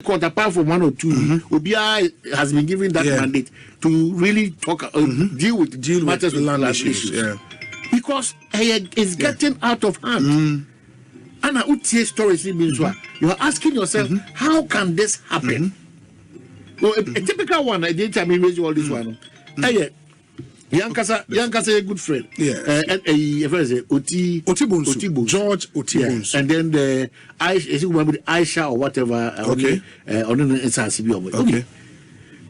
court, apart from one or two, Obia has been given that mandate to really talk, deal with matters of land issues. Because it's getting out of hand. And stories you are asking yourself, how can this happen? Well, a typical one, I didn't tell me raise all this one. Yankasa, a good friend. Otibunsu. George Otibunsu. And then the Aisha or whatever. Okay.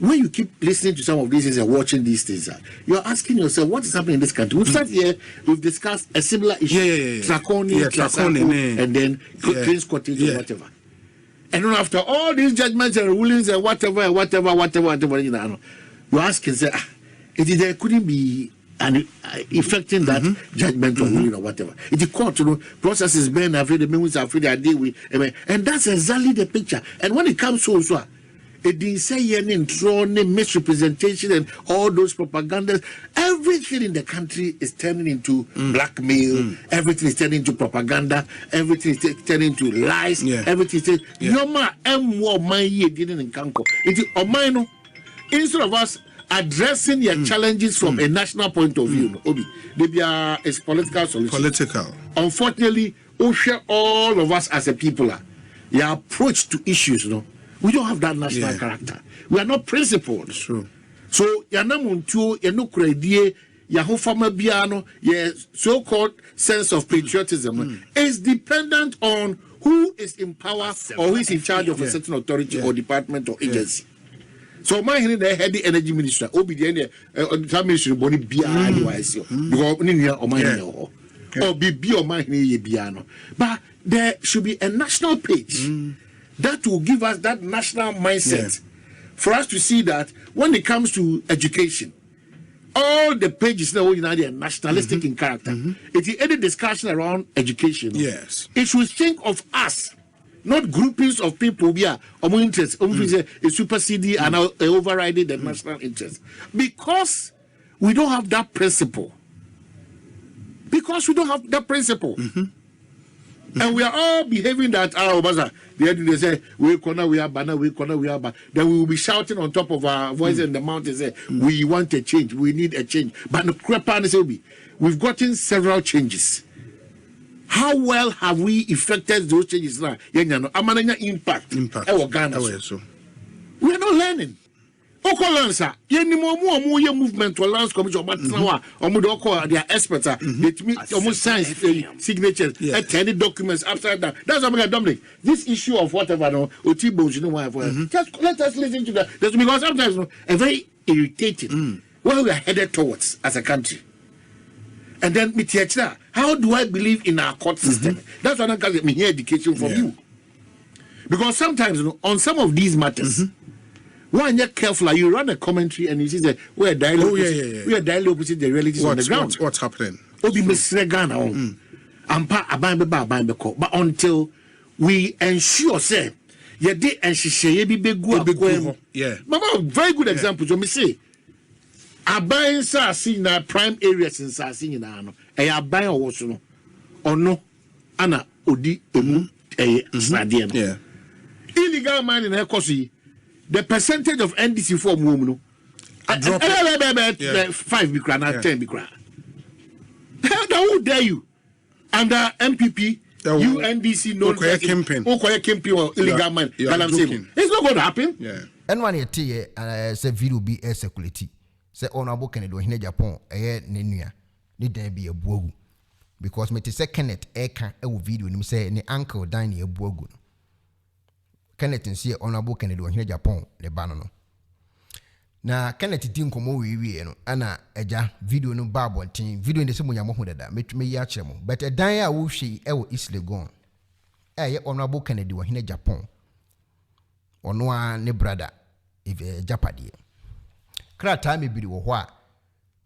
When you keep listening to some of these things and watching these things, you're asking yourself, what is happening in this country? We've started here, we've discussed a similar issue. Traconi, and then Queen's Cottage or whatever. And then after all these judgments and rulings and whatever, you ask yourself, there couldn't be an effecting that judgment or ruling or whatever. It's the court, processes being afraid, the means afraid they deal with, and that's exactly the picture. And when it comes to also, it didn't say any misrepresentation and all those propagandas. Everything in the country is turning into blackmail. Everything is turning into propaganda. Everything is turning into lies. Everything is instead of us addressing your challenges from a national point of view, maybe it's political solution. Unfortunately, all of us as a people, your approach to issues, we don't have that national character. We are not principled. True. So you're not muntu, you're no credit, your whole family biano, your so-called sense of patriotism is dependent on who is in power or who is in charge of a certain authority or department or agency. So my head the energy minister, obedient ministry body because or be or my piano. But there should be a national page that will give us that national mindset for us to see that when it comes to education, all the pages now are nationalistic in character. It is any discussion around education. It should think of us, not groupings of people who are interest, superseding and overriding the national interest. Because we don't have that principle. And we are all behaving that they say we are banner, then we will be shouting on top of our voice in the mountain say we want a change, we need a change. But the we've gotten several changes. How well have we effected those changes now? Impact. We are not learning. Okolansa, movement to lands commission, but now they are experts. They almost signs signatures, any documents upside down. That's what I'm Dominic. This issue of whatever, Otibos, just let us listen to that. That's because sometimes a very irritating where we are headed towards as a country. And then, how do I believe in our court system? That's what I'm going to hear education from you. Because sometimes, on some of these matters, when you're careful, you run a commentary and you see that we are dialogue. We are dialogue opposite the realities on the ground. What's happening? But until we ensure, say, very good example. So me say, Abayin sa see na prime areas in sa see na no. Abayin owo no. Ono ana odi emu stadium. Illegal mining na ekosi. The percentage of NDC form no. Drop 5 bikra na 10 bikra. How dare you? Under MPP, UNDC no campaign or illegal mine. It's not going to happen. And one year say video be air security. Say honorable Kennedy in Japan, nenua need there be a buogu because me say Kenneth can video and say ne uncle dine a buogu. Kenneth and see honorable Kennedy in Japan the banano. Na Kenneth didn't come over no ana eja video no babo tin video in the same yamohu dada me ya chemo but a dan a wo hwe e wo East Legon honorable Kennedy in Japan ono a ne brother if Japadi krata me bi wo ho a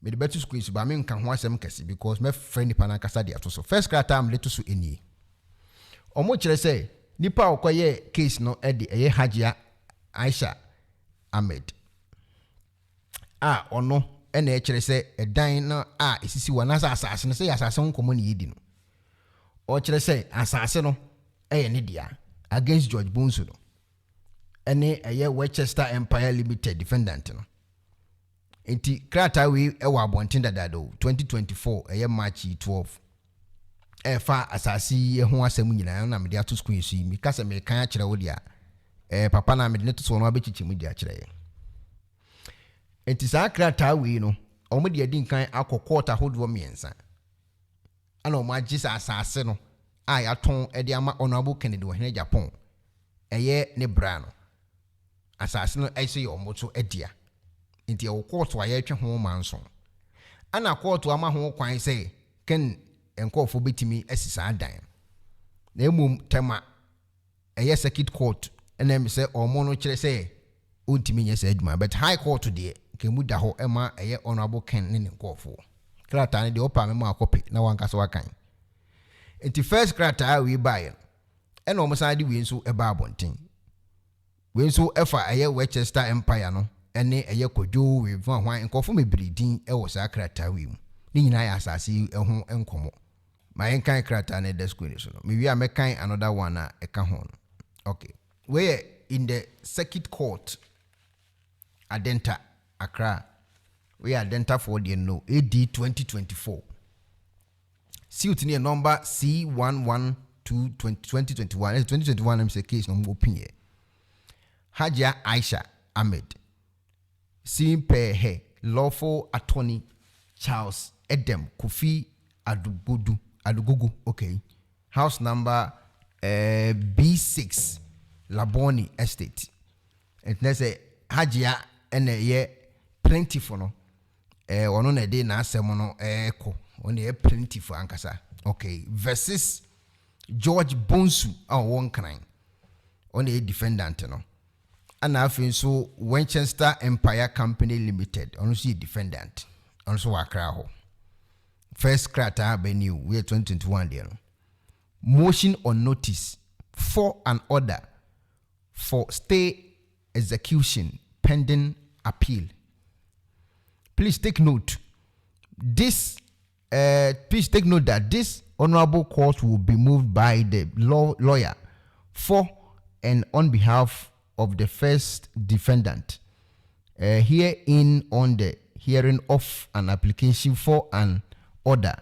me de betu school ba me nka ho asem kase because me friend nipa na kasa de ato so first krata am leto so eni omo kire say nipa okoye case no e de Hajia Aisha Ahmed ono ene kire say edan na esisi wana asase no say asase nkomo ne yedi no o kire say asase no ne dia against George Bonsu no ɛne ɛyɛ Westchester Empire Limited defendant no enti krataa we ɛwɔ abɔnten dadado 2024 ɛyɛ March 12 ɛfa asase ho asɛm nyinaa na mede ato screen so yi meka sɛ mekan akyerɛ wo dia papa na mede ne to so no abɛkyikyɛ mu di akyerɛ yɛ enti saa krataa we no ɔmo de adi nkan akɔ court ahodoɔ mmiɛnsa ana ɔmo agye sa asase no a yɛatɔn ɛde ama Honorable Kennedy wɔ hene Japan ɛyɛ ne bra no asase no ɛsɛ yɛ ɔmo so adia nti ɛwɔ court wa yɛtwe ho manso ana court ama ho kwan sɛ ken enkofo betimi asisa dan na emum tema ɛyɛ circuit court ɛna me sɛ ɔmo no kyerɛ sɛ ontimi nyɛ sɛ adwuma but high court deɛ kemu da hɔ ɛma ɛyɛ Honorable Ken ne nkofo krataa ne deɛ opa me ma akɔpe na wankasa wakan enti first krataa we buy ɛna ɔmo san de we nso ɛba abɔnten we nso ɛfa ɛyɛ Westchester Empire no ɛne ɛyɛ kodwo we van hwan nkofo mebredin ɛwɔ saa krataa we mu ne nyinaa yɛ asase ɛho nkɔmɔ ma yɛnkan krataa ne desk we so no me wi a mekan another one a ɛka ho no okay we in the circuit court Adenta Accra we Adenta for the no AD 2024 suit near number C112 2021 2021 I'm say case no open here Hajia Aisha Ahmed Simpe He lawful attorney Charles Edem Kofi Adugugu okay house number B6 Laboni Estate and there's a Hajia and a ye plentiful no ono na de na asem no ko on ye plentiful ankasa okay versus George Bonsu one kran on a defendant no and afin so Winchester Empire Company Limited on see defendant also Accra ho first krataa Benue we 2021 there no motion on notice for an order for stay execution pending appeal. Please take note. Please take note that this honorable court will be moved by the lawyer for and on behalf of the first defendant. Herein on the hearing of an application for an order